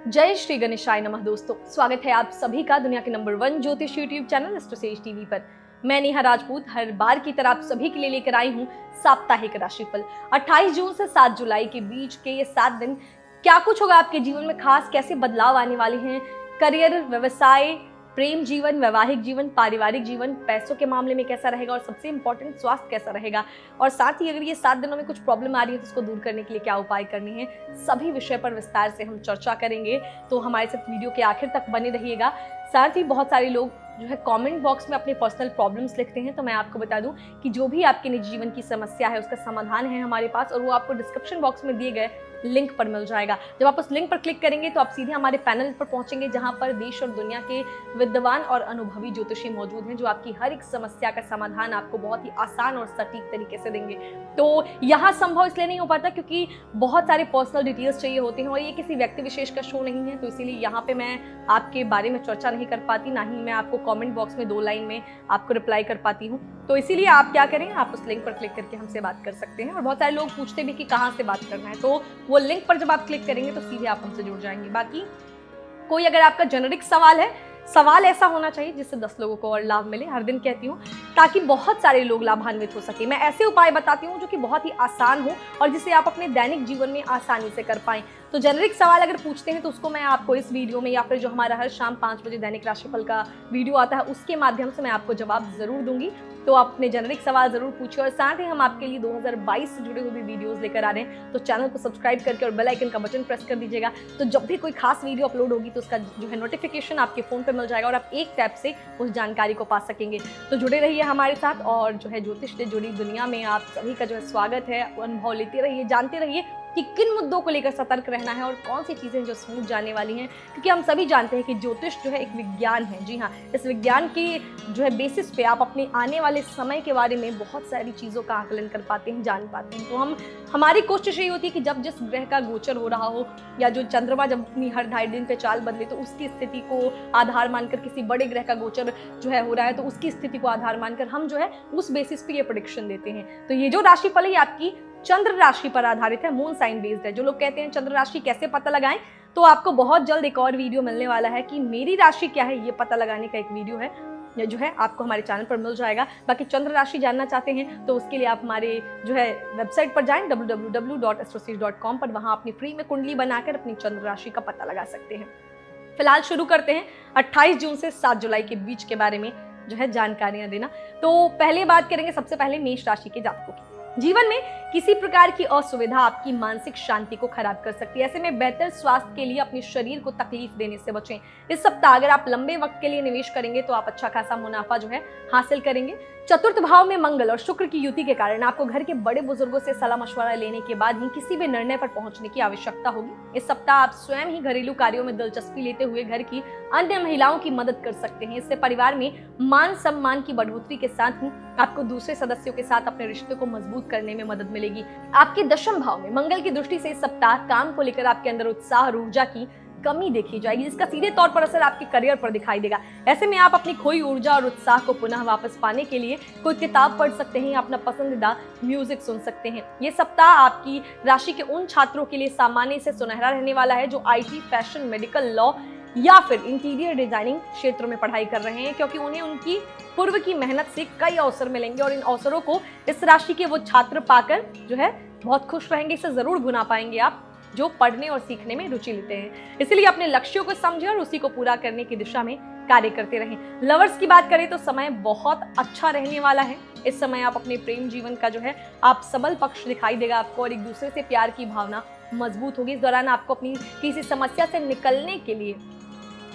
जय श्री गणेशाय नमः। दोस्तों, स्वागत है आप सभी का दुनिया के नंबर 1 ज्योतिष यूट्यूब चैनल एस्ट्रोसेज टीवी पर। मैं नेहा राजपूत हर बार की तरह आप सभी के लिए लेकर आई हूँ साप्ताहिक राशिफल। 28 जून से 7 जुलाई के बीच के ये 7 दिन क्या कुछ होगा आपके जीवन में, खास कैसे बदलाव आने वाले हैं, करियर, व्यवसाय, प्रेम जीवन, वैवाहिक जीवन, पारिवारिक जीवन, पैसों के मामले में कैसा रहेगा और सबसे इंपॉर्टेंट स्वास्थ्य कैसा रहेगा, और साथ ही अगर ये 7 दिनों में कुछ प्रॉब्लम आ रही है तो उसको दूर करने के लिए क्या उपाय करने हैं, सभी विषय पर विस्तार से हम चर्चा करेंगे। तो हमारे साथ वीडियो के आखिर तक बने रहिएगा। साथ ही बहुत सारे लोग जो है कमेंट बॉक्स में अपने पर्सनल प्रॉब्लम्स लिखते हैं, तो मैं आपको बता दूं कि जो भी आपके निजी जीवन की समस्या है उसका समाधान है हमारे पास, और वो आपको डिस्क्रिप्शन बॉक्स में दिए गए लिंक पर मिल जाएगा। जब आप उस लिंक पर क्लिक करेंगे तो आप सीधे हमारे पैनल पर पहुंचेंगे, जहां पर देश और दुनिया के विद्वान और अनुभवी ज्योतिषी मौजूद हैं, जो आपकी हर एक समस्या का समाधान आपको बहुत ही आसान और सटीक तरीके से देंगे। तो यहाँ संभव इसलिए नहीं हो पाता क्योंकि बहुत सारे पर्सनल डिटेल्स चाहिए होते हैं और ये किसी व्यक्ति विशेष का शो नहीं है, तो इसीलिए यहाँ पे मैं आपके बारे में चर्चा नहीं कर पाती, ना ही मैं आपको कमेंट बॉक्स में 2 लाइन में आपको रिप्लाई कर पाती हूँ। तो इसीलिए आप क्या करें, आप उस लिंक पर क्लिक करके हमसे बात कर सकते हैं। और बहुत सारे लोग पूछते भी कि कहाँ से बात करना है, तो वो लिंक पर जब आप क्लिक करेंगे तो सीधे आप हमसे जुड़ जाएंगे। बाकी कोई अगर आपका जेनेरिक सवाल है, सवाल ऐसा होना चाहिए जिससे 10 लोगों को और लाभ मिले, हर दिन कहती हूँ, ताकि बहुत सारे लोग लाभान्वित हो सके। मैं ऐसे उपाय बताती हूँ जो कि बहुत ही आसान हो और जिसे आप अपने दैनिक जीवन में आसानी से कर पाएं। तो जेनेरिक सवाल अगर पूछते हैं तो उसको मैं आपको इस वीडियो में या फिर जो हमारा हर शाम 5 बजे दैनिक राशिफल का वीडियो आता है उसके माध्यम से मैं आपको जवाब जरूर दूंगी। तो आप अपने जेनेरिक सवाल जरूर पूछिए, और साथ ही हम आपके लिए 2022 से जुड़े हुए भी वीडियोस लेकर आ रहे हैं, तो चैनल को सब्सक्राइब करके और बेल आइकन का बटन प्रेस कर दीजिएगा। तो जब भी कोई खास वीडियो अपलोड होगी तो उसका जो है नोटिफिकेशन आपके फोन पे मिल जाएगा और आप एक टैप से उस जानकारी को पा सकेंगे। तो जुड़े रहिए हमारे साथ, और जो है ज्योतिष से जुड़ी दुनिया में आप सभी का जो है स्वागत है। अनुभव लेते रहिए, जानते रहिए कि किन मुद्दों को लेकर सतर्क रहना है और कौन सी चीजें जो स्मूथ जाने वाली हैं, क्योंकि हम सभी जानते हैं कि ज्योतिष जो है एक विज्ञान है। जी हाँ, इस विज्ञान की जो है बेसिस पे आप अपने आने वाले समय के बारे में बहुत सारी चीजों का आकलन कर पाते हैं, जान पाते हैं। तो हमारी कोशिश यही होती है कि जब जिस ग्रह का गोचर हो रहा हो, या जो चंद्रमा जब अपनी हर 2.5 दिन पे चाल बदले, तो उसकी स्थिति को आधार मानकर, किसी बड़े ग्रह का गोचर जो है हो रहा है तो उसकी स्थिति को आधार मानकर हम जो है उस बेसिस पे ये प्रेडिक्शन देते हैं। तो ये जो राशिफल है आपकी चंद्र राशि पर आधारित है, मून साइन बेस्ड है। जो लोग कहते हैं चंद्र राशि कैसे पता लगाएं, तो आपको बहुत जल्द एक और वीडियो मिलने वाला है कि मेरी राशि क्या है, ये पता लगाने का एक वीडियो है, ये जो है आपको हमारे चैनल पर मिल जाएगा। बाकी चंद्र राशि जानना चाहते हैं तो उसके लिए आप हमारे जो है वेबसाइट पर जाएं www.astrosage.com पर, वहां अपनी फ्री में कुंडली बनाकर अपनी चंद्र राशि का पता लगा सकते हैं। फिलहाल शुरू करते हैं 28 जून से 7 जुलाई के बीच के बारे में जो है जानकारियां देना। तो पहले बात करेंगे सबसे पहले मेष राशि के जातकों की। जीवन में किसी प्रकार की असुविधा आपकी मानसिक शांति को खराब कर सकती है। ऐसे में बेहतर स्वास्थ्य के लिए अपने शरीर को तकलीफ देने से बचें। इस सप्ताह अगर आप लंबे वक्त के लिए निवेश करेंगे तो आप अच्छा खासा मुनाफा जो है हासिल करेंगे। चतुर्थ भाव में मंगल और शुक्र की युति के कारण आपको घर के बड़े बुजुर्गों से सलाह मशवरा लेने के बाद ही किसी भी निर्णय पर पहुंचने की आवश्यकता होगी। इस सप्ताह आप स्वयं ही घरेलू कार्यों में दिलचस्पी लेते हुए घर की अन्य महिलाओं की मदद कर सकते हैं। इससे परिवार में मान सम्मान की बढ़ोतरी के साथ ही आपको दूसरे सदस्यों के साथ अपने रिश्ते को मजबूत करने में मदद मिलेगी। आपके दशम भाव में मंगल की दृष्टि से इस सप्ताह काम को लेकर आपके अंदर उत्साह और ऊर्जा की कमी देखी जाएगी, जिसका सीधे तौर पर असर आपके करियर पर दिखाई देगा। ऐसे में आप अपनी खोई ऊर्जा और उत्साह को पुनः वापस पाने के लिए कोई किताब पढ़ सकते हैं, अपना पसंदीदा म्यूजिक सुन सकते हैं। ये सप्ताह आपकी राशि के उन छात्रों के लिए सामान्य से सुनहरा रहने वाला है जो IT, फैशन, मेडिकल, लॉ या फिर इंटीरियर डिजाइनिंग क्षेत्रों में पढ़ाई कर रहे हैं, क्योंकि उन्हें उनकी पूर्व की मेहनत से कई अवसर मिलेंगे और इन अवसरों को इस राशि के वो छात्र पाकर जो है बहुत खुश रहेंगे। इसे जरूर भुना पाएंगे आप जो पढ़ने और सीखने में रुचि लेते हैं। इसलिए अपने लक्ष्यों को समझें और उसी को पूरा करने की दिशा में कार्य करते रहें। लवर्स की बात करें तो समय बहुत अच्छा रहने वाला है। इस समय आप अपने प्रेम जीवन का जो है आप सबल पक्ष दिखाई देगा आपको, और एक दूसरे से प्यार की भावना मजबूत होगी। इस दौरान आपको अपनी किसी समस्या से निकलने के लिए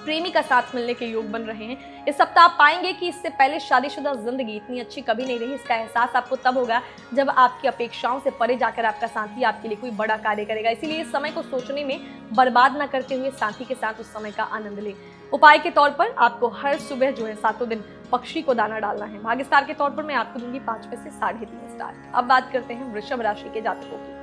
प्रेमी का साथ मिलने के योग बन रहे हैं। इस सप्ताह आप पाएंगे कि इससे पहले शादीशुदा जिंदगी इतनी अच्छी कभी नहीं रही। इसका एहसास आपको तब होगा जब आपकी अपेक्षाओं से परे जाकर आपका साथी आपके लिए कोई बड़ा कार्य करेगा। इसीलिए इस समय को सोचने में बर्बाद न करते हुए साथी के साथ उस समय का आनंद लें। उपाय के तौर पर आपको हर सुबह जो है 7 दिन पक्षी को दाना डालना है। भाग्य स्टार के तौर पर मैं आपको दूंगी 5 में से 3.5 स्टार। अब बात करते हैं वृषभ राशि के जातकों की।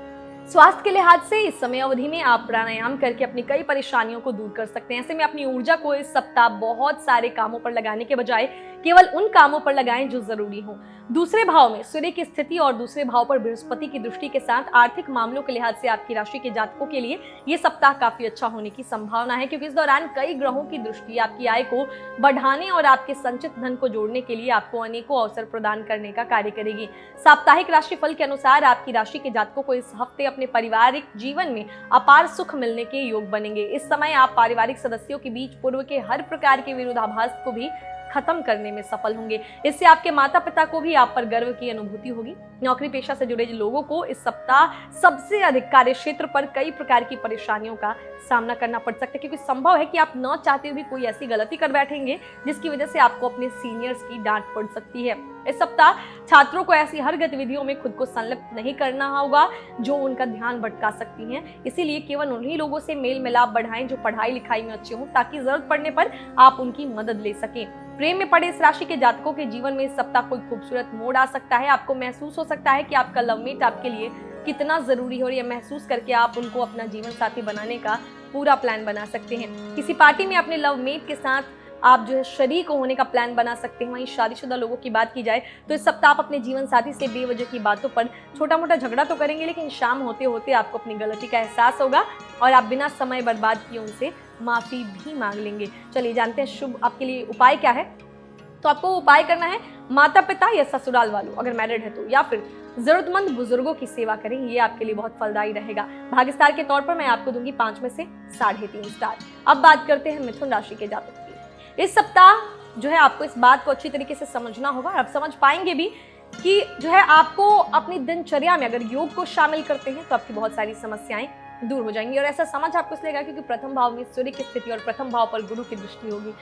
स्वास्थ्य के लिहाज से इस समय अवधि में आप प्राणायाम करके अपनी कई परेशानियों को दूर कर सकते हैं। ऐसे में अपनी ऊर्जा को इस सप्ताह बहुत सारे कामों पर लगाने के बजाय केवल उन कामों पर लगाएं जो जरूरी हो। दूसरे भाव में सूर्य की स्थिति और दूसरे भाव पर बृहस्पति की दृष्टि के साथ आर्थिक मामलों के लिहाज से आपकी राशि के जातकों के लिए ये सप्ताह काफी अच्छा होने की संभावना है, क्योंकि इस दौरान कई ग्रहों की दृष्टि आपकी आय को बढ़ाने और आपके संचित धन को जोड़ने के लिए आपको अनेकों अवसर प्रदान करने का कार्य करेगी। साप्ताहिक राशिफल के अनुसार आपकी राशि के जातकों को इस हफ्ते अपने पारिवारिक जीवन में अपार सुख मिलने के योग बनेंगे। इस समय आप पारिवारिक सदस्यों के बीच पूर्व के हर प्रकार के विरोधाभास को भी खत्म करने में सफल होंगे। इससे आपके माता पिता को भी आप पर गर्व की अनुभूति होगी। नौकरी पेशा से जुड़े लोगों को इस सप्ताह सबसे अधिक कार्य क्षेत्र पर कई प्रकार की परेशानियों का सामना करना पड़ सकता है, क्योंकि संभव है कि आप न चाहते हुए भी कोई ऐसी गलती कर बैठेंगे जिसकी वजह से आपको अपने सीनियर्स की डांट पड़ सकती है। इस सप्ताह छात्रों को ऐसी हर गतिविधियों में खुद को संलिप्त नहीं करना होगा जो उनका ध्यान भटका सकती हैं। इसीलिए केवल उन्हीं लोगों से मेल मिलाप बढ़ाएं जो पढ़ाई लिखाई में अच्छे हों, ताकि जरूरत पड़ने पर आप उनकी मदद ले सकें। प्रेम में पड़े इस राशि के जातकों के जीवन में इस सप्ताह कोई खूबसूरत मोड़ आ सकता है। आपको महसूस हो सकता है कि आपका लवमेट आपके लिए कितना जरूरी है, और यह महसूस करके आप उनको अपना जीवन साथी बनाने का पूरा प्लान बना सकते हैं। किसी पार्टी में अपने लवमेट के साथ आप जो है शरीक होने का प्लान बना सकते हैं। वहीं शादीशुदा लोगों की बात की जाए तो इस सप्ताह आप अपने जीवन साथी से बेवजह की बातों पर छोटा मोटा झगड़ा तो करेंगे, लेकिन शाम होते होते आपको अपनी गलती का एहसास होगा और आप बिना समय बर्बाद किए उनसे माफी भी मांग लेंगे। चलिए जानते हैं शुभ आपके लिए उपाय क्या है। तो आपको उपाय करना है माता पिता या ससुराल वालों, अगर मैरिड है तो, या फिर जरूरतमंद बुजुर्गों की सेवा करें। ये आपके लिए बहुत फलदायी रहेगा। भाग्य स्टार के तौर पर मैं आपको दूंगी 5 में से 3.5 स्टार। अब बात करते हैं मिथुन राशि के जातकों की। इस सप्ताह जो है आपको इस बात को अच्छी तरीके से समझना होगा, आप समझ पाएंगे भी कि जो है आपको अपनी दिनचर्या में अगर योग को शामिल करते हैं तो आपकी बहुत सारी समस्याएं दूर हो जाएंगी। और ऐसा समझ आपको इसलिए लेगा क्योंकि प्रथम भाव में सूर्य की स्थिति और प्रथम भाव पर गुरु की दृष्टि होगी।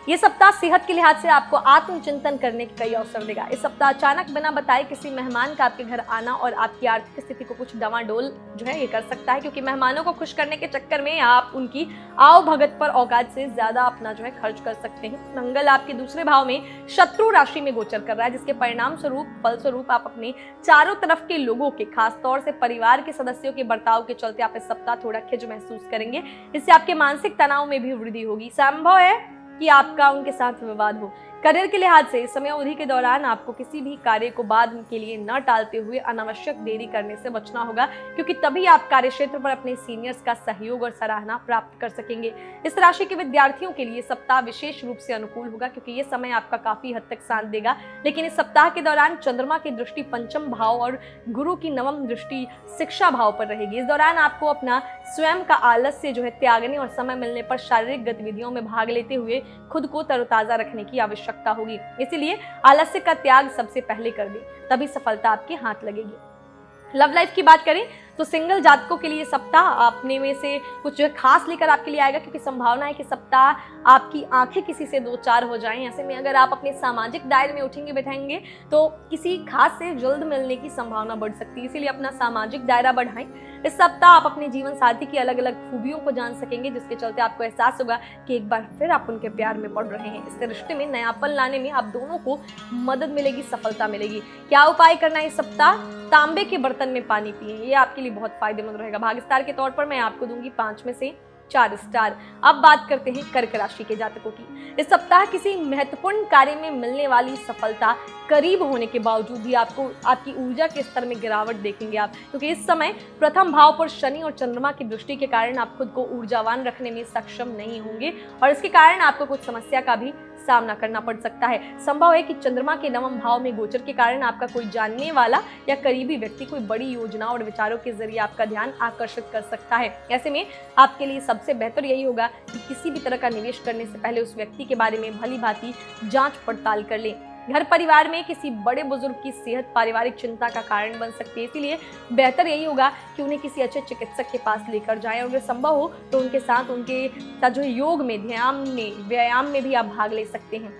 ये सप्ताह सेहत के लिहाज से आपको आत्मचिंतन करने के कई अवसर देगा। इस सप्ताह अचानक बिना बताए किसी मेहमान का आपके घर आना और आपकी आर्थिक स्थिति को कुछ डवाडोल जो है ये कर सकता है, क्योंकि मेहमानों को खुश करने के चक्कर में आप उनकी आओ भगत पर औकात से ज्यादा अपना जो है खर्च कर सकते हैं। मंगल आपके दूसरे भाव में शत्रु राशि में गोचर कर रहा है, जिसके परिणाम स्वरूप फलस्वरूप आप अपने चारों तरफ के लोगों के, खासतौर से परिवार के सदस्यों के बर्ताव के चलते आप इस सप्ताह थोड़ा खिंच महसूस करेंगे। इससे आपके मानसिक तनाव में भी वृद्धि होगी। संभव है कि आपका उनके साथ विवाद हो। करियर के लिहाज से इस समय अवधि के दौरान आपको किसी भी कार्य को बाद के लिए न टालते हुए अनावश्यक देरी करने से बचना होगा, क्योंकि तभी आप कार्य क्षेत्र पर अपने सीनियर्स का सहयोग और सराहना प्राप्त कर सकेंगे। इस राशि के विद्यार्थियों के लिए सप्ताह विशेष रूप से अनुकूल होगा, क्योंकि ये समय आपका काफी हद तक साथ देगा। लेकिन इस सप्ताह के दौरान चंद्रमा की दृष्टि पंचम भाव और गुरु की नवम दृष्टि शिक्षा भाव पर रहेगी। इस दौरान आपको अपना स्वयं का आलस्य जो है त्यागने और समय मिलने पर शारीरिक गतिविधियों में भाग लेते हुए खुद को तरोताजा रखने की आवश्यकता होगी। इसीलिए आलस्य का त्याग सबसे पहले कर दें, तभी सफलता आपके हाथ लगेगी। लव लाइफ की बात करें तो सिंगल जातकों के लिए सप्ताह अपने में से कुछ जो है खास लेकर आपके लिए आएगा, क्योंकि संभावना है कि सप्ताह आपकी आंखें किसी से दो चार हो जाएं। ऐसे में अगर आप अपने सामाजिक दायरे में उठेंगे बैठेंगे तो किसी खास से जल्द मिलने की संभावना बढ़ सकती है। इसीलिए अपना सामाजिक दायरा बढ़ाएं। इस सप्ताह आप अपने जीवन साथी की अलग अलग खूबियों को जान सकेंगे, जिसके चलते आपको एहसास होगा कि एक बार फिर आप उनके प्यार में पड़ रहे हैं। इससे रिश्ते में नयापन लाने में आप दोनों को मदद मिलेगी, सफलता मिलेगी। क्या उपाय करना है इस सप्ताह? तांबे के बर्तन में पानी पिएं, ये आपके लिए बहुत फायदेमंद रहेगा। भाग्य स्टार के तौर पर मैं आपको दूंगी 5 में से 4 स्टार। अब बात करते हैं कर्क राशि के जातकों की। इस सप्ताह किसी महत्वपूर्ण कार्य में मिलने वाली सफलता करीब होने के बावजूद भी आपको आपकी ऊर्जा के स्तर में गिरावट देखेंगे आप, क्योंकि इस समय प्रथम भाव पर शनि और चंद्रमा की दृष्टि के कारण आप खुद को ऊर्जावान रखने में सक्षम नहीं होंगे और इसके कारण आपको कुछ समस्या का भी सामना करना पड़ सकता है। संभव है कि चंद्रमा के नवम भाव में गोचर के कारण आपका कोई जानने वाला या करीबी व्यक्ति कोई बड़ी योजना और विचारों के जरिए आपका ध्यान आकर्षित कर सकता है। ऐसे में आपके लिए सबसे बेहतर यही होगा कि किसी भी तरह का निवेश करने से पहले उस व्यक्ति के बारे में भली भांति जांच पड़ताल कर लें। घर परिवार में किसी बड़े बुजुर्ग की सेहत पारिवारिक चिंता का कारण बन सकती है, इसीलिए बेहतर यही होगा कि उन्हें किसी अच्छे चिकित्सक के पास लेकर जाएं और अगर संभव हो तो उनके साथ उनके साथ जो योग में, ध्यान में, व्यायाम में भी आप भाग ले सकते हैं।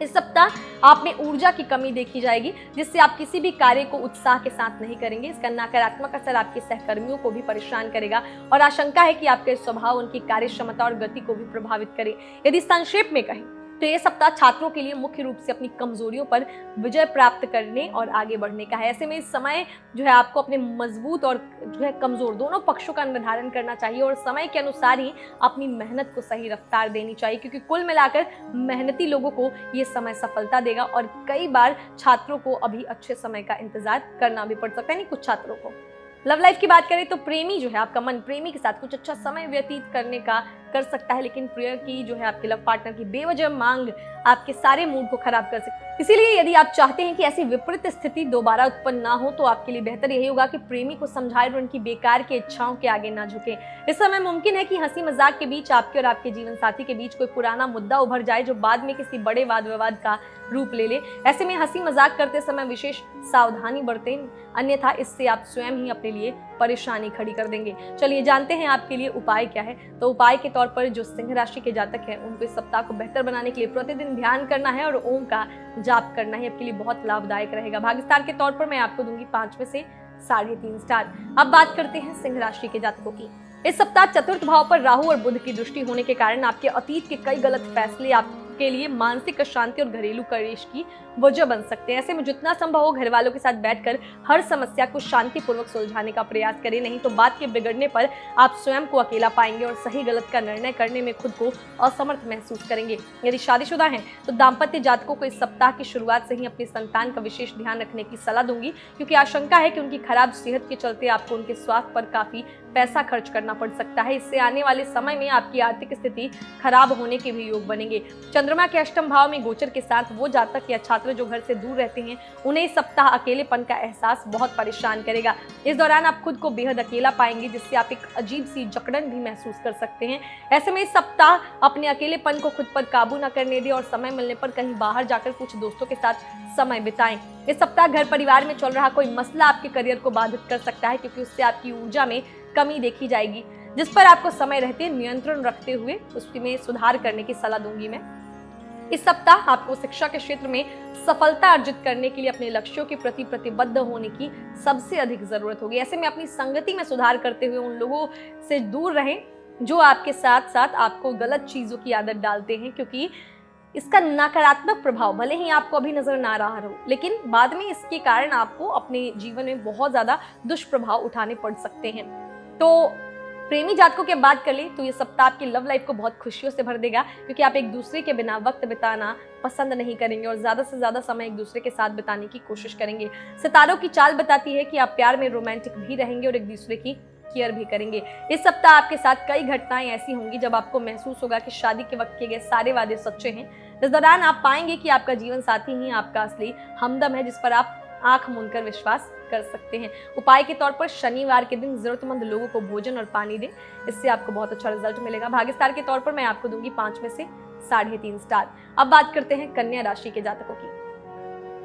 इस सप्ताह आप में ऊर्जा की कमी देखी जाएगी, जिससे आप किसी भी कार्य को उत्साह के साथ नहीं करेंगे। इसका नकारात्मक असर आपके सहकर्मियों को भी परेशान करेगा और आशंका है कि आपके स्वभाव उनकी कार्य क्षमता और गति को भी प्रभावित करे। यदि संक्षेप में कहें तो ये सप्ताह छात्रों के लिए मुख्य रूप से अपनी कमजोरियों पर विजय प्राप्त करने और आगे बढ़ने का है। ऐसे में इस समय जो है आपको अपने मजबूत और जो है कमजोर दोनों पक्षों का निर्धारण करना चाहिए और समय के अनुसार ही अपनी मेहनत को सही रफ्तार देनी चाहिए, क्योंकि कुल मिलाकर मेहनती लोगों को ये समय सफलता देगा और कई बार छात्रों को अभी अच्छे समय का इंतजार करना भी पड़ सकता है, नहीं कुछ छात्रों को। लव लाइफ की बात करें तो प्रेमी जो है आपका मन प्रेमी के साथ कुछ अच्छा समय व्यतीत करने का कर सकता है, लेकिन प्रिय की जो है आपके लव पार्टनर की बेवजह मांग आपके सारे मूड को खराब कर सकती है। इसीलिए यदि आप चाहते हैं कि ऐसी विपरीत स्थिति दोबारा उत्पन्न ना हो तो आपके लिए बेहतर यही होगा कि प्रेमी को समझाएं और उनकी बेकार की इच्छाओं के आगे ना झुकें। इस समय मुमकिन है कि हंसी मजाक के बीच आपके और आपके जीवन साथी के बीच कोई पुराना मुद्दा उभर जाए जो बाद में किसी बड़े वाद विवाद का रूप ले ले। ऐसे में हंसी मजाक करते समय विशेष सावधानी बरतें, अन्यथा इससे आप स्वयं ही अपने लिए परेशानी खड़ी कर देंगे। चलिए जानते हैं आपके लिए उपाय क्या है। तो उपाय के तौर पर जो सिंह राशि के जातक हैं उनको इस सप्ताह को बेहतर बनाने के लिए प्रतिदिन ध्यान करना है और ओम का जाप करना है, आपके लिए बहुत लाभदायक रहेगा। भाग्यस्टार के तौर पर मैं आपको दूंगी 5 में से 3.5 स्टार। अब बात करते हैं सिंह राशि के जातकों की। इस सप्ताह चतुर्थ भाव पर राहु और बुध की दृष्टि होने के कारण आपके अतीत के कई गलत फैसले आपके लिए मानसिक अशांति और घरेलू कलेश की वजह बन सकते हैं। ऐसे में जितना संभव हो घर वालों के साथ बैठकर हर समस्या को शांतिपूर्वक सुलझाने का प्रयास करें, नहीं तो बात के बिगड़ने पर आप स्वयं को अकेला पाएंगे और सही गलत का निर्णय करने में खुद को असमर्थ महसूस करेंगे। यदि शादीशुदा हैं तो दाम्पत्य जातकों को इस सप्ताह की शुरुआत से ही अपनी संतान का विशेष ध्यान रखने की सलाह दूंगी, क्योंकि आशंका है कि उनकी खराब सेहत के चलते आपको उनके स्वास्थ्य पर काफी पैसा खर्च करना पड़ सकता है। इससे आने वाले समय में आपकी आर्थिक स्थिति खराब होने के भी योग बनेंगे। चंद्रमा के अष्टम भाव में गोचर के साथ वो जातक या छात्र जो घर से दूर रहते हैं उन्हें इस सप्ताह अकेलेपन का एहसास बहुत परेशान करेगा। इस दौरान आप खुद को बेहद अकेला पाएंगे, जिससे आप एक अजीब सी जकड़न भी महसूस कर सकते हैं। ऐसे में इस सप्ताह अपने अकेलेपन को खुद पर काबू न करने दें और समय मिलने पर कहीं बाहर जाकर कुछ दोस्तों के साथ समय बिताएं। इस सप्ताह घर परिवार में चल रहा कोई मसला आपके करियर को बाधित कर सकता है, क्योंकि उससे आपकी ऊर्जा में कमी देखी जाएगी, जिस पर आपको समय रहते नियंत्रण रखते हुए उसमें सुधार करने की सलाह दूंगी मैं। इस सप्ताह आपको शिक्षा के क्षेत्र में सफलता अर्जित करने के लिए अपने लक्ष्यों के प्रति प्रतिबद्ध होने की सबसे अधिक जरूरत होगी। ऐसे में अपनी संगति में सुधार करते हुए उन लोगों से दूर रहें जो आपके साथ साथ आपको गलत चीजों की आदत डालते हैं, क्योंकि इसका नकारात्मक प्रभाव भले ही आपको अभी नजर ना रहा हो, लेकिन बाद में इसके कारण आपको अपने जीवन में बहुत ज्यादा दुष्प्रभाव उठाने पड़ सकते हैं। तो प्रेमी जातकों की बात कर ले तो ये सप्ताह आपकी लव लाइफ को बहुत खुशियों से भर देगा, क्योंकि आप एक दूसरे के बिना वक्त बिताना पसंद नहीं करेंगे और ज्यादा से ज्यादा समय एक दूसरे के साथ बिताने की कोशिश करेंगे। सितारों की चाल बताती है कि आप प्यार में रोमांटिक भी रहेंगे और एक दूसरे की केयर भी करेंगे। इस सप्ताह आपके साथ कई घटनाएं ऐसी होंगी जब आपको महसूस होगा कि शादी के वक्त किए गए सारे वादे सच्चे हैं। इस दौरान आप पाएंगे कि आपका जीवन साथी ही आपका असली हमदम है, जिस पर आप आंख मूंदकर विश्वास कर सकते हैं। उपाय के तौर पर शनिवार के दिन जरूरतमंद लोगों को भोजन और पानी दें, इससे आपको बहुत अच्छा रिजल्ट मिलेगा। भाग्यस्टार के तौर पर मैं आपको दूंगी 5 में से 3.5 स्टार। अब बात करते हैं कन्या राशि के जातकों की।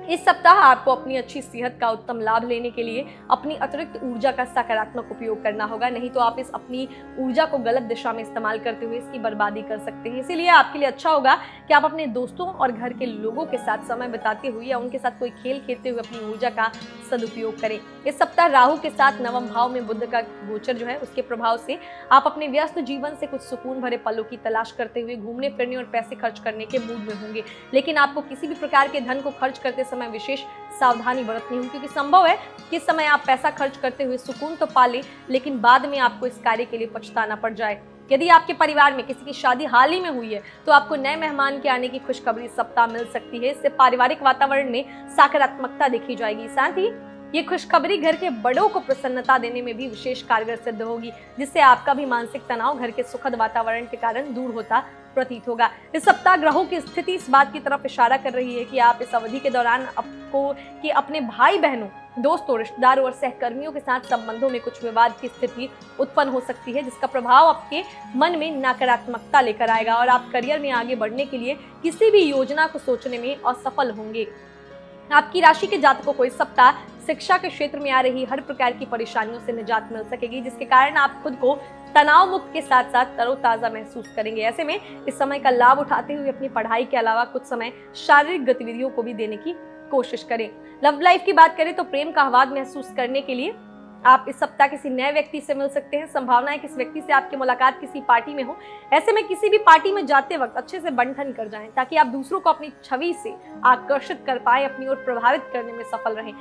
इस सप्ताह आपको अपनी अच्छी सेहत का उत्तम लाभ लेने के लिए अपनी अतिरिक्त ऊर्जा का सकारात्मक उपयोग करना होगा, नहीं तो आप इस अपनी ऊर्जा को गलत दिशा में इस्तेमाल करते हुए इसकी बर्बादी कर सकते हैं। इसीलिए आपके लिए अच्छा होगा कि आप अपने दोस्तों और घर के लोगों के साथ समय बिताते हुए या उनके साथ कोई खेल खेलते हुए अपनी ऊर्जा का सदुपयोग करें। इस सप्ताह राहु के साथ नवम भाव में बुध का गोचर जो है उसके प्रभाव से आप अपने व्यस्त जीवन से कुछ सुकून भरे पलों की तलाश करते हुए घूमने फिरने और पैसे खर्च करने के मूड में होंगे, लेकिन आपको किसी भी प्रकार के धन को खर्च करते समय विशेष सावधानी बरतनी होगी, क्योंकि संभव है कि इस समय आप पैसा खर्च करते हुए सुकून तो पा लें, लेकिन बाद में आपको इस कार्य के लिए पछताना पड़ जाए। यदि आपके परिवार में किसी की शादी हाल ही में हुई है तो आपको नए मेहमान के आने की खुशखबरी इस सप्ताह मिल सकती है। इससे पारिवारिक वातावरण में सकारात्मकता देखी जाएगी। साथ ही ये खुशखबरी घर के बड़ों को प्रसन्नता देने में भी विशेष कारगर सिद्ध होगी, जिससे आपका भी मानसिक तनाव घर के सुखद वातावरण के कारण दूर होता प्रतीत होगा। इस सप्ताह ग्रहों की स्थिति इस बात की तरफ इशारा कर रही है कि आप इस अवधि के दौरान आपको कि अपने भाई बहनों, दोस्तों, रिश्तेदारों और सहकर्मियों के साथ संबंधों में कुछ विवाद की स्थिति उत्पन्न हो सकती है, जिसका प्रभाव आपके मन में नकारात्मकता लेकर आएगा और आप करियर में आगे बढ़ने के लिए किसी भी योजना को सोचने में असफल होंगे। आपकी राशि के जातकों को इस सप्ताह शिक्षा के क्षेत्र में आ रही हर प्रकार की परेशानियों से निजात मिल सकेगी, जिसके कारण आप खुद को तनाव मुक्त के साथ साथ तरोताजा महसूस करेंगे। ऐसे में इस समय का लाभ उठाते हुए अपनी पढ़ाई के अलावा कुछ समय शारीरिक गतिविधियों को भी देने की कोशिश करें। लव लाइफ की बात करें तो प्रेम का आह्लाद महसूस करने के लिए आप इस सप्ताह किसी नए व्यक्ति से मिल सकते हैं। संभावना है कि इस व्यक्ति से आपकी मुलाकात किसी पार्टी में हो। ऐसे में किसी भी पार्टी में जाते वक्त अच्छे से बंधन कर जाएं ताकि आप दूसरों को अपनी छवि से आकर्षित कर पाए, अपनी ओर प्रभावित करने में सफल रहें।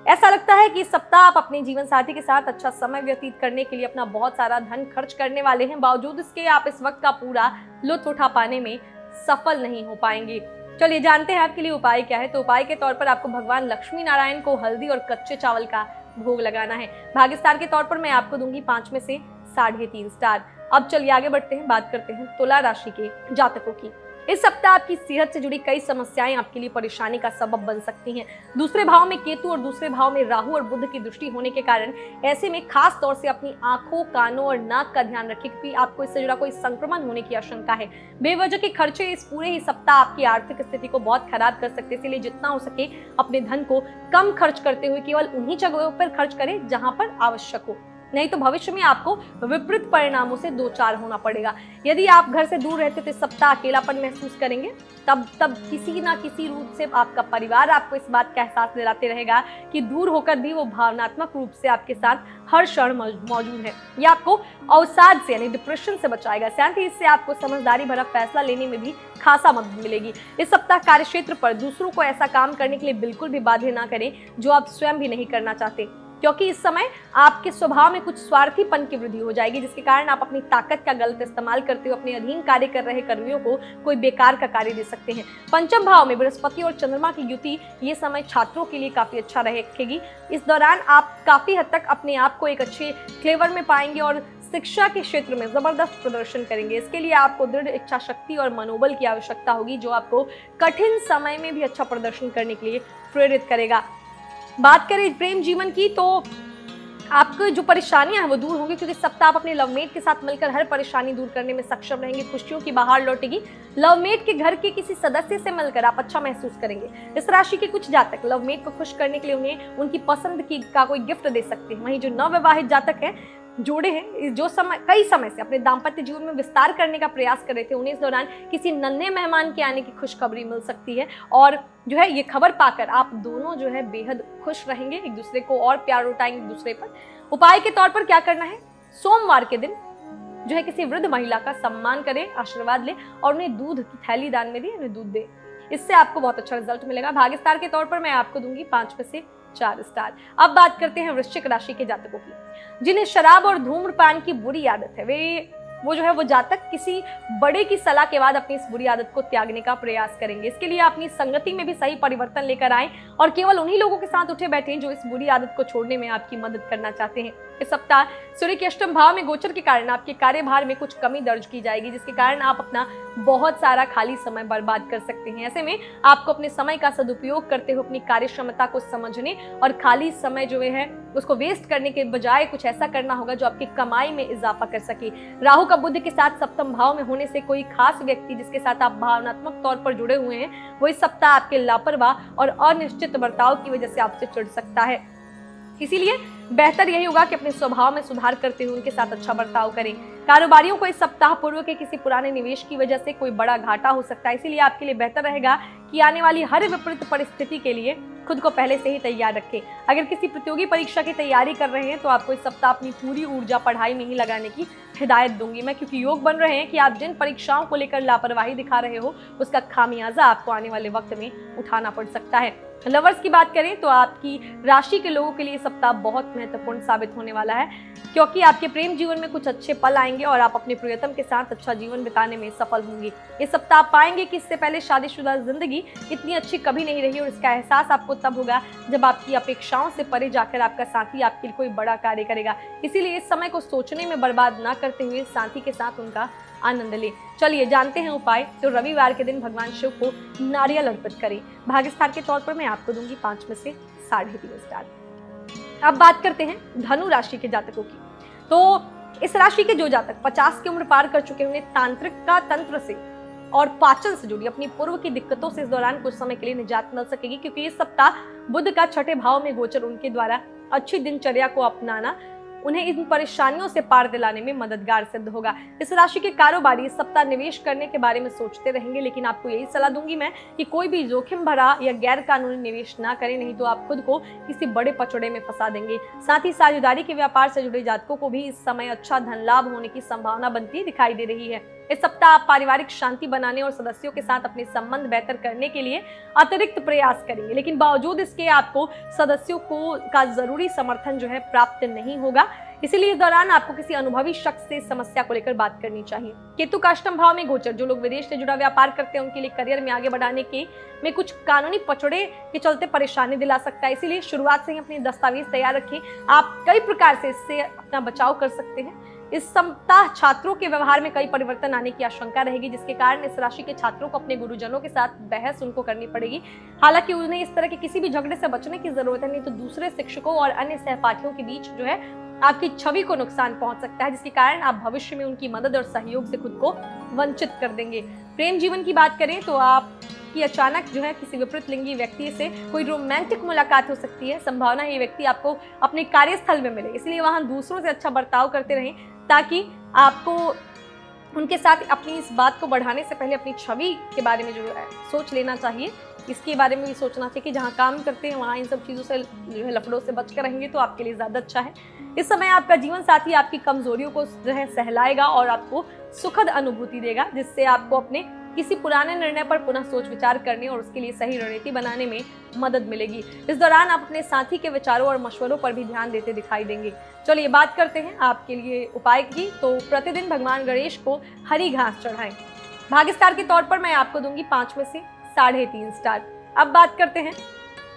ऐसा लगता है कि इस सप्ताह आप अपने जीवन साथी के साथ अच्छा समय व्यतीत करने के लिए अपना बहुत सारा धन खर्च करने वाले हैं। बावजूद इसके आप इस वक्त का पूरा लुत्फ उठा पाने में सफल नहीं हो पाएंगे। चलिए जानते हैं आपके लिए उपाय क्या है। तो उपाय के तौर पर आपको भगवान लक्ष्मी नारायण को हल्दी और कच्चे चावल का भोग लगाना है। भाग्य स्टार के तौर पर मैं आपको दूंगी 5 में से 3.5 स्टार। अब चलिए आगे बढ़ते हैं, बात करते हैं तुला राशि के जातकों की। इस सप्ताह आपकी सेहत से जुड़ी कई समस्याएं आपके लिए परेशानी का सबब बन सकती हैं। दूसरे भाव में केतु और दूसरे भाव में राहु और बुध की दृष्टि होने के कारण ऐसे में खास तौर से अपनी आंखों, कानों और नाक का ध्यान रखें क्योंकि आपको इससे जुड़ा कोई संक्रमण होने की आशंका है। बेवजह के खर्चे इस पूरे ही सप्ताह आपकी आर्थिक स्थिति को बहुत खराब कर सकते हैं, इसलिए जितना हो सके अपने धन को कम खर्च करते हुए केवल उन्हीं जगहों पर खर्च करें जहां पर आवश्यक हो, नहीं तो भविष्य में आपको विपरीत परिणामों से दो चार होना पड़ेगा। यदि आप घर से दूर रहते तो इस सप्ताह अकेलापन महसूस करेंगे, तब किसी ना किसी रूप से आपका परिवार आपको इस बात का एहसास दिलाते रहेगा कि दूर होकर भी वो भावनात्मक रूप से आपके साथ हर क्षण मौजूद है। ये आपको अवसाद से यानी डिप्रेशन से बचाएगा। साथ ही इससे आपको समझदारी भरा फैसला लेने में भी खासा मदद मिलेगी। इस सप्ताह कार्यक्षेत्र पर दूसरों को ऐसा काम करने के लिए बिल्कुल भी बाध्य ना करें जो आप स्वयं भी नहीं करना चाहते, क्योंकि इस समय आपके स्वभाव में कुछ स्वार्थीपन की वृद्धि हो जाएगी जिसके कारण आप अपनी ताकत का गलत इस्तेमाल करते हुए अपने अधीन कार्य कर रहे कर्मियों को कोई बेकार का कार्य दे सकते हैं। पंचम भाव में बृहस्पति और चंद्रमा की युति ये समय छात्रों के लिए काफी अच्छा रहेगी। इस दौरान आप काफी हद तक अपने आप को एक अच्छे फ्लेवर में पाएंगे और शिक्षा के क्षेत्र में जबरदस्त प्रदर्शन करेंगे। इसके लिए आपको दृढ़ इच्छा शक्ति और मनोबल की आवश्यकता होगी जो आपको कठिन समय में भी अच्छा प्रदर्शन करने के लिए प्रेरित करेगा। बात करें प्रेम जीवन की तो आपको जो परेशानियां हैं वो दूर होंगी क्योंकि सप्ताह आप अपने लवमेट के साथ मिलकर हर परेशानी दूर करने में सक्षम रहेंगे। खुशियों की बहार लौटेगी। लवमेट के घर के किसी सदस्य से मिलकर आप अच्छा महसूस करेंगे। इस राशि के कुछ जातक लवमेट को खुश करने के लिए उन्हें उनकी पसंद का कोई गिफ्ट दे सकते हैं। वहीं जो नवविवाहित जातक हैं, जोड़े हैं, जो कई समय से अपने दाम्पत्य जीवन में विस्तार करने का प्रयास कर रहे थे, उन्हें इस दौरान किसी नन्हे मेहमान के आने की खुशखबरी मिल सकती है और जो है ये खबर पाकर आप दोनों जो है बेहद खुश रहेंगे, एक दूसरे को और प्यार उठाएंगे एक दूसरे पर। उपाय के तौर पर क्या करना है, सोमवार के दिन जो है किसी वृद्ध महिला का सम्मान करें, आशीर्वाद ले और उन्हें दूध की थैली दान में दी, उन्हें दूध दे। इससे आपको बहुत अच्छा रिजल्ट मिलेगा। भाग्य स्टार के तौर पर मैं आपको दूंगी 5 में से 4 स्टार। अब बात करते हैं वृश्चिक राशि के जातकों की जिन्हें शराब और धूम्रपान की बुरी आदत है। वो जातक किसी बड़े की सलाह के बाद अपनी इस बुरी आदत को त्यागने का प्रयास करेंगे। इसके लिए अपनी संगति में भी सही परिवर्तन लेकर आएं और केवल उन्हीं लोगों के साथ उठे बैठें जो इस बुरी आदत को छोड़ने में आपकी मदद करना चाहते हैं। इस सप्ताह सूर्य के अष्टम भाव में गोचर के कारण आपके कार्यभार में कुछ कमी दर्ज की जाएगी जिसके कारण आप अपना बहुत सारा खाली समय बर्बाद कर सकते हैं। ऐसे में आपको अपने समय का सदुपयोग करते हुए अपनी कार्य क्षमता को समझने और खाली समय जो है उसको वेस्ट करने के बजाय कुछ ऐसा करना होगा जो आपकी कमाई में इजाफा कर सके। राहु का बुध के साथ सप्तम भाव में होने से कोई खास व्यक्ति जिसके साथ आप भावनात्मक तौर पर जुड़े हुए हैं वो इस सप्ताह आपके लापरवाह और अनिश्चित बर्ताव की वजह से आपसे चिढ़ सकता है। इसीलिए बेहतर यही होगा कि अपने स्वभाव में सुधार करते हुए उनके साथ अच्छा बर्ताव करें। कारोबारियों को इस सप्ताह पूर्व के किसी पुराने निवेश की वजह से कोई बड़ा घाटा हो सकता है, इसीलिए आपके लिए बेहतर रहेगा कि आने वाली हर विपरीत परिस्थिति के लिए खुद को पहले से ही तैयार रखें। अगर किसी प्रतियोगी परीक्षा की तैयारी कर रहे हैं तो आपको इस सप्ताह अपनी पूरी ऊर्जा पढ़ाई में ही लगाने की हिदायत दूंगी मैं, क्योंकि योग बन रहे हैं कि आप जिन परीक्षाओं को लेकर लापरवाही दिखा रहे हो उसका खामियाजा आपको आने वाले वक्त में उठाना पड़ सकता है। लवर्स की बात करें तो आपकी राशि के लोगों के लिए सप्ताह बहुत महत्वपूर्ण साबित होने वाला है क्योंकि आपके प्रेम जीवन में कुछ अच्छे पल आएंगे और आप अपने प्रियतम के साथ अच्छा जीवन बिताने में सफल होंगे। इस सप्ताह आप पाएंगे कि इससे पहले शादीशुदा जिंदगी इतनी अच्छी कभी नहीं रही और इसका एहसास आपको तब होगा जब आपकी अपेक्षाओं से परे जाकर आपका साथी आपके लिए कोई बड़ा कार्य करेगा। इसीलिए इस समय को सोचने में बर्बाद ना करते हुए साथी के साथ उनका आनंद ले। चलिए जानते हैं उपाय। तो रविवार के दिन भगवान शिव को नारियल अर्पित करें। भाग्य स्टार के तौर पर मैं आपको दूंगी 5 में से 3.5 स्टार। अब बात करते हैं धनु राशि के जातकों की। तो इस राशि के जो जातक 50 की उम्र पार कर चुके हैं उन्हें तांत्रिक का तंत्र से और पाचन से जुड़ी अपनी पूर्व की दिक्कतों से इस दौरान कुछ समय के लिए निजात मिल सकेगी क्योंकि इस सप्ताह बुध का 6ठे भाव में गोचर उनके द्वारा अच्छी दिनचर्या को अपनाना उन्हें इन परेशानियों से पार दिलाने में मददगार सिद्ध होगा। इस राशि के कारोबारी इस सप्ताह निवेश करने के बारे में सोचते रहेंगे, लेकिन आपको यही सलाह दूंगी मैं कि कोई भी जोखिम भरा या गैर कानूनी निवेश ना करें, नहीं तो आप खुद को किसी बड़े पचड़े में फंसा देंगे। साथ ही साझेदारी के व्यापार से जुड़े जातकों को भी इस समय अच्छा धन लाभ होने की संभावना बनती दिखाई दे रही है। इस सप्ताह आप पारिवारिक शांति बनाने और सदस्यों के साथ अपने संबंध बेहतर करने के लिए अतिरिक्त प्रयास करेंगे, लेकिन बावजूद इसके आपको सदस्यों का जरूरी समर्थन जो है प्राप्त नहीं होगा। इसीलिए इस दौरान आपको किसी अनुभवी शख्स से समस्या को लेकर बात करनी चाहिए। केतु का अष्टम भाव में गोचर, जो लोग विदेश से जुड़ा व्यापार करते हैं उनके लिए करियर में आगे बढ़ाने के में कुछ कानूनी पचड़े के चलते परेशानी दिला सकता है। इसीलिए शुरुआत से ही अपने दस्तावेज तैयार रखें। आप कई प्रकार से इससे अपना बचाव कर सकते हैं। इस सप्ताह छात्रों के व्यवहार में कई परिवर्तन आने की आशंका रहेगी, जिसके कारण इस राशि के छात्रों को अपने गुरुजनों के साथ बहस उनको करनी पड़ेगी। हालांकि उन्हें इस तरह के किसी भी झगड़े से बचने की जरूरत है, नहीं तो दूसरे शिक्षकों और अन्य सहपाठियों के बीच जो है आपकी छवि को नुकसान पहुंच सकता है, जिसके कारण आप भविष्य में उनकी मदद और सहयोग से खुद को वंचित कर देंगे। प्रेम जीवन की बात करें तो आपकी अचानक जो है किसी विपरीत लिंगी व्यक्ति से कोई रोमांटिक मुलाकात हो सकती है। संभावना ये व्यक्ति आपको अपने कार्यस्थल में मिले, इसलिए वहां दूसरों से अच्छा बर्ताव करते रहें, ताकि आपको उनके साथ अपनी इस बात को बढ़ाने से पहले अपनी छवि के बारे में जो है सोच लेना चाहिए। इसके बारे में भी सोचना चाहिए कि जहाँ काम करते हैं वहाँ इन सब चीज़ों से जो है लफड़ों से बचकर रहेंगे तो आपके लिए ज़्यादा अच्छा है। इस समय आपका जीवन साथी आपकी कमजोरियों को जो है सहलाएगा और आपको सुखद अनुभूति देगा, जिससे आपको अपने किसी पुराने निर्णय पर पुनः सोच विचार करने और उसके लिए सही रणनीति बनाने में मदद मिलेगी। इस दौरान आप अपने साथी के विचारों और मशवरों पर भी ध्यान देते दिखाई देंगे। चलिए बात करते हैं आपके लिए उपाय की। तो प्रतिदिन भगवान गणेश को हरी घास चढ़ाएं। भाग्य स्टार के तौर पर मैं आपको दूंगी 5 में से 3.5 स्टार। अब बात करते हैं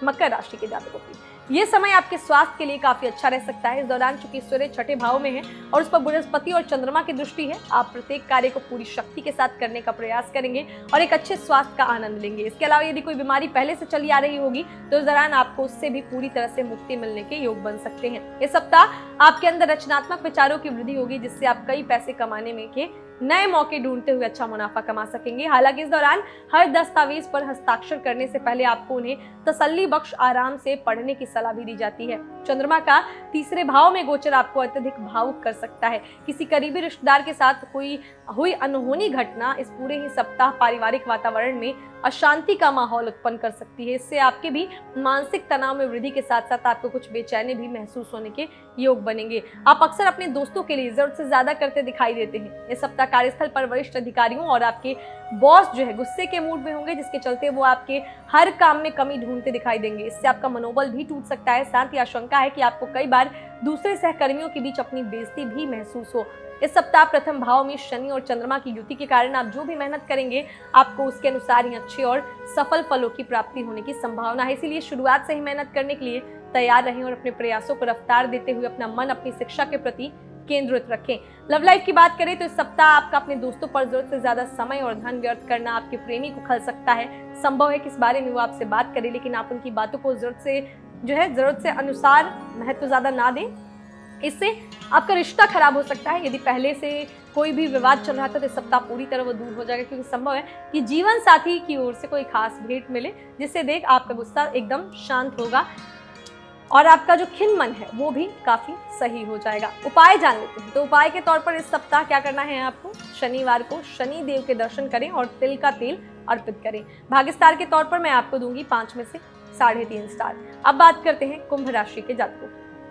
मकर राशि के जातकों की। ये समय आपके स्वास्थ्य के लिए काफी अच्छा रह सकता है। इस दौरान चूंकि सूर्य छठे भाव में है और उस पर बृहस्पति और चंद्रमा की दृष्टि है, आप प्रत्येक कार्य को पूरी शक्ति के साथ करने का प्रयास करेंगे और एक अच्छे स्वास्थ्य का आनंद लेंगे। इसके अलावा यदि कोई बीमारी पहले से चली आ रही होगी तो इस दौरान आपको उससे भी पूरी तरह से मुक्ति मिलने के योग बन सकते हैं। इस सप्ताह आपके अंदर रचनात्मक विचारों की वृद्धि होगी, जिससे आप कई पैसे कमाने में के नए मौके ढूंढते हुए अच्छा मुनाफा कमा सकेंगे। हालांकि इस दौरान हर दस्तावेज पर हस्ताक्षर करने से पहले आपको उन्हें तसल्ली बख्श आराम से पढ़ने की सलाह भी दी जाती है। चंद्रमा का तीसरे भाव में गोचर आपको अत्यधिक भावुक कर सकता है। किसी करीबी रिश्तेदार के साथ हुई अनहोनी घटना इस पूरे ही सप्ताह पारिवारिक वातावरण में अशांति का माहौल उत्पन्न कर सकती है। इससे आपके भी मानसिक तनाव में वृद्धि के साथ साथ आपको कुछ बेचैनी भी महसूस होने के योग बनेंगे। आप अक्सर अपने दोस्तों के लिए जरूरत से ज्यादा करते दिखाई देते हैं। इस सप्ताह कार्यस्थल पर वरिष्ठ अधिकारियों और आपके बॉस जो है गुस्से के मूड में होंगे, जिसके चलते वो आपके हर काम में कमी ढूंढते दिखाई देंगे। इससे आपका मनोबल भी टूट सकता है। साथ ही आशंका है कि आपको कई बार दूसरे सहकर्मियों के बीच अपनी बेइज्जती भी महसूस हो। इस सप्ताह प्रथम भाव में शनि और चंद्रमा की युति के कारण आप जो भी मेहनत करेंगे आपको उसके अनुसार ही अच्छे और सफल फलों की प्राप्ति होने की संभावना है। इसीलिए शुरुआत से ही मेहनत करने के लिए तैयार रहें और अपने प्रयासों को रफ्तार देते हुए अपना मन अपनी शिक्षा के प्रति केंद्रित रखें। लव लाइफ की बात करें तो इस सप्ताह आपका अपने दोस्तों पर जरूरत से ज्यादा समय और धन व्यर्थ करना आपके प्रेमी को खल सकता है। संभव है कि इस बारे में वो आपसे बात करें, लेकिन आप उनकी बातों को जरूरत से अनुसार महत्व ज्यादा ना दें। इससे आपका रिश्ता खराब हो सकता है। यदि पहले से कोई भी विवाद चल रहा था तो इस सप्ताह पूरी तरह वो दूर हो जाएगा, क्योंकि संभव है कि जीवन साथी की ओर से कोई खास भेंट मिले, जिससे देख आपका गुस्सा एकदम शांत होगा और आपका जो खिन्न मन है वो भी काफी सही हो जाएगा। उपाय जान लेते हैं। तो उपाय के तौर पर इस सप्ताह क्या करना है आपको, शनिवार को शनि देव के दर्शन करें और तिल का तेल अर्पित करें। भाग्य स्टार के तौर पर मैं आपको दूंगी 5 में से 3.5 स्टार। अब बात करते हैं कुंभ राशि के जातकों।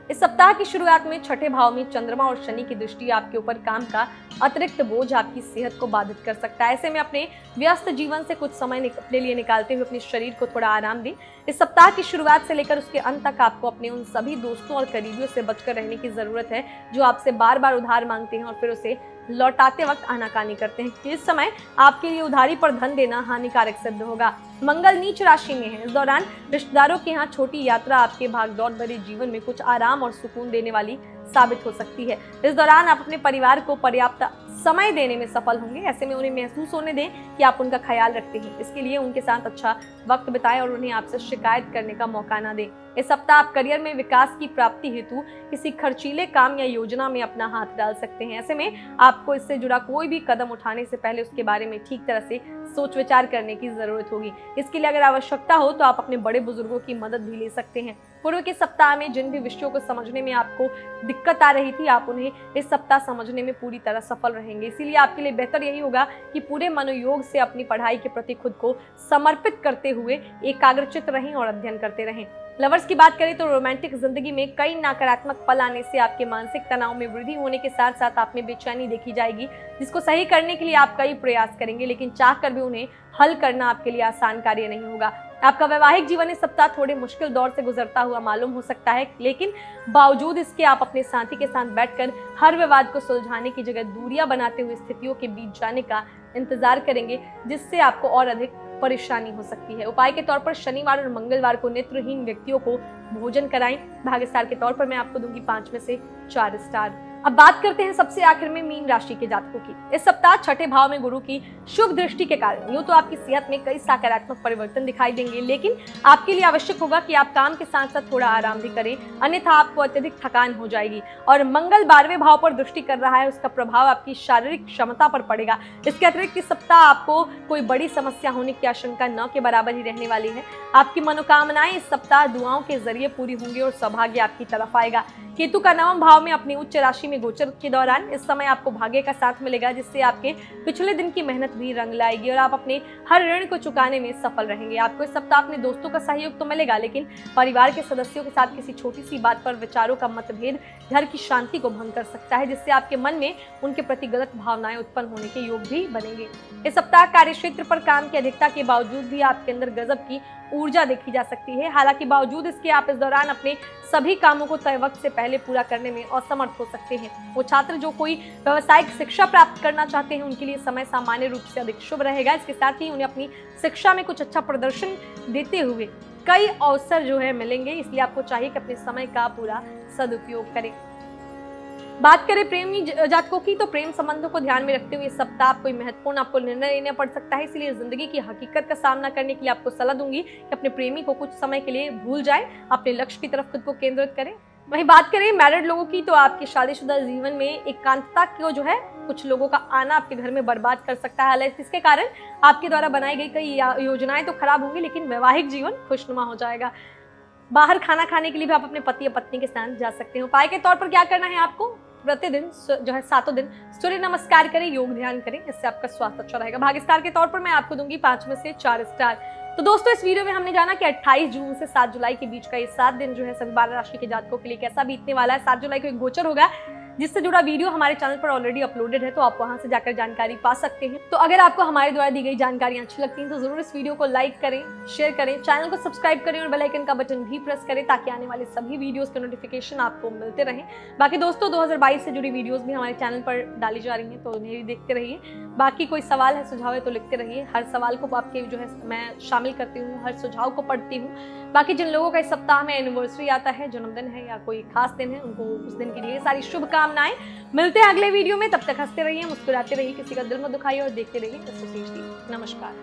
इस सप्ताह की शुरुआत में छठे भाव में चंद्रमा और शनि की दृष्टि आपके ऊपर काम का अतिरिक्त बोझ आपकी सेहत को बाधित कर सकता है। ऐसे में अपने व्यस्त जीवन से कुछ समय अपने लिए निकालते हुए अपने शरीर को थोड़ा आराम दें। इस सप्ताह की शुरुआत से लेकर उसके अंत तक आपको अपने उन सभी दोस्तों और करीबियों से बचकर रहने की जरूरत है जो आपसे बार बार उधार मांगते हैं और फिर उसे लौटाते वक्त आनाकानी करते हैं। इस समय आपके लिए उधारी पर धन देना हानिकारक सिद्ध होगा। मंगल नीच राशि में है। इस दौरान रिश्तेदारों के यहाँ छोटी यात्रा आपके भागदौड़ भरे जीवन में कुछ आराम और सुकून देने वाली साबित हो सकती है। इस दौरान आप अपने परिवार को पर्याप्त समय देने में सफल होंगे। ऐसे में उन्हें महसूस होने दें कि आप उनका ख्याल रखते हैं। इसके लिए उनके साथ अच्छा वक्त बिताएं और उन्हें आपसे शिकायत करने का मौका ना दें। इस सप्ताह आप करियर में विकास की प्राप्ति हेतु किसी खर्चीले काम या योजना में अपना हाथ डाल सकते हैं। ऐसे में आपको इससे जुड़ा कोई भी कदम उठाने से पहले उसके बारे में ठीक तरह से सोच विचार करने की जरूरत होगी। इसके लिए अगर आवश्यकता हो तो आप अपने बड़े बुजुर्गों की मदद भी ले सकते हैं। पूर्व के सप्ताह में जिन भी विषयों को समझने में आपको दिक्कत आ रही थी, आप उन्हें इस सप्ताह समझने में पूरी तरह सफल रहेंगे। इसीलिए आपके लिए बेहतर यही होगा कि पूरे मनोयोग से अपनी पढ़ाई के प्रति खुद को समर्पित करते हुए एकाग्रचित्त रहें और अध्ययन करते रहें। लवर्स की बात करें तो रोमांटिक जिंदगी में कई नकारात्मक पल आने से आपके मानसिक तनाव में वृद्धि होने के साथ साथ आप में बेचैनी देखी जाएगी, जिसको सही करने के लिए आप कई प्रयास करेंगे, लेकिन चाहकर भी उन्हें हल करना आपके लिए आसान कार्य नहीं होगा। आपका वैवाहिक जीवन इस सप्ताह थोड़े मुश्किल दौर से गुजरता हुआ मालूम हो सकता है, लेकिन बावजूद इसके आप अपने साथी के साथ बैठकर हर विवाद को सुलझाने की जगह दूरियां बनाते हुए स्थितियों के बीच जाने का इंतजार करेंगे, जिससे आपको और अधिक परेशानी हो सकती है। उपाय के तौर पर शनिवार और मंगलवार को नेत्रहीन व्यक्तियों को भोजन कराएं। भाग्य स्टार के तौर पर मैं आपको दूंगी 5 में से 4 स्टार। अब बात करते हैं सबसे आखिर में मीन राशि के जातकों की। इस सप्ताह छठे भाव में गुरु की शुभ दृष्टि के कारण यूं तो आपकी सेहत में कई सकारात्मक परिवर्तन दिखाई देंगे, लेकिन आपके लिए आवश्यक होगा कि आप काम के साथ साथ थोड़ा आराम भी करें, अन्यथा आपको अत्यधिक थकान हो जाएगी। और मंगल 12वें भाव पर दृष्टि कर रहा है, उसका प्रभाव आपकी शारीरिक क्षमता पर पड़ेगा। इसके अतिरिक्त इस सप्ताह आपको कोई बड़ी समस्या होने की आशंका न के बराबर ही रहने वाली है। आपकी मनोकामनाएं इस सप्ताह दुआओं के जरिए पूरी होंगी और सौभाग्य आपकी तरफ आएगा। केतु का 9वां भाव में अपनी उच्च राशि में गोचर के दौरान इस समय आपको भाग्य का साथ मिलेगा, जिससे आपके पिछले दिन की मेहनत भी रंग लाएगी और आप अपने हर ऋण को चुकाने में सफल रहेंगे। आपको इस सप्ताह अपने दोस्तों का सहयोग तो मिलेगा, लेकिन परिवार के सदस्यों के साथ किसी छोटी सी बात पर विचारों का मतभेद घर की शांति को भंग कर सकता है, जिससे आपके मन में उनके प्रति गलत भावनाएं उत्पन्न होने के योग भी बनेंगे। इस सप्ताह कार्य क्षेत्र पर काम की अधिकता के बावजूद भी आपके अंदर गजब की ऊर्जा देखी जा सकती है। हालांकि बावजूद इसके आप इस दौरान अपने सभी कामों को तय वक्त से पहले पूरा करने में असमर्थ हो सकते हैं। वो छात्र जो कोई व्यावसायिक शिक्षा प्राप्त करना चाहते हैं, उनके लिए समय सामान्य रूप से अधिक शुभ रहेगा। इसके साथ ही उन्हें अपनी शिक्षा में कुछ अच्छा प्रदर्शन देते हुए कई अवसर जो है मिलेंगे, इसलिए आपको चाहिए कि अपने समय का पूरा सदुपयोग करें। बात करें प्रेमी जातकों की, तो प्रेम संबंधों को ध्यान में रखते हुए इस सप्ताह कोई महत्वपूर्ण आपको निर्णय लेना पड़ सकता है, इसलिए जिंदगी की हकीकत का सामना करने के लिए आपको सलाह दूंगी कि अपने प्रेमी को कुछ समय के लिए भूल जाएं, अपने लक्ष्य की तरफ खुद को केंद्रित करें। वहीं बात करें मैरिड लोगों की, तो आपके शादीशुदा जीवन में एकांतता को जो है कुछ लोगों का आना आपके घर में बर्बाद कर सकता है। हालांकि इसके कारण आपके द्वारा बनाई गई कई योजनाएं तो खराब होंगी, लेकिन वैवाहिक जीवन खुशनुमा हो जाएगा। बाहर खाना खाने के लिए भी आप अपने पति या पत्नी के साथ जा सकते हैं। उपाय के तौर पर क्या करना है आपको, प्रतिदिन जो है 7 दिन सूर्य नमस्कार करें, योग ध्यान करें, इससे आपका स्वास्थ्य अच्छा रहेगा। भाग्य स्टार के तौर पर मैं आपको दूंगी 5 में से 4 स्टार। तो दोस्तों, इस वीडियो में हमने जाना कि 28 जून से 7 जुलाई के बीच का ये 7 दिन जो है सभी 12 राशि के जातकों के लिए कैसा बीतने वाला है। 7 जुलाई को एक गोचर होगा, जिससे जुड़ा वीडियो हमारे चैनल पर ऑलरेडी अपलोडेड है, तो आप वहां से जाकर जानकारी पा सकते हैं। तो अगर आपको हमारे द्वारा दी गई जानकारी अच्छी लगती है तो जरूर इस वीडियो को लाइक करें, शेयर करें, चैनल को सब्सक्राइब करें और बेल आइकन का बटन भी प्रेस करें, ताकि आने वाले सभी वीडियोस के नोटिफिकेशन आपको मिलते रहें। बाकी दोस्तों, 2022 से जुड़ी वीडियोस भी हमारे चैनल पर डाली जा रही हैं, तो उन्हें भी देखते रहिए। बाकी कोई सवाल है, सुझाव है तो लिखते रहिए। हर सवाल को आपके जो है मैं शामिल करती हूँ, हर सुझाव को पढ़ती हूँ। बाकी जिन लोगों का इस सप्ताह में एनिवर्सरी आता है, जन्मदिन है या कोई खास दिन है, उनको उस दिन की ढेर सारी शुभकामनाएं। मिलते हैं अगले वीडियो में, तब तक हंसते रहिए, मुस्कुराते रहिए, किसी का दिल मत दुखाइए और देखते रहिए एस्ट्रो सेज टीवी। नमस्कार।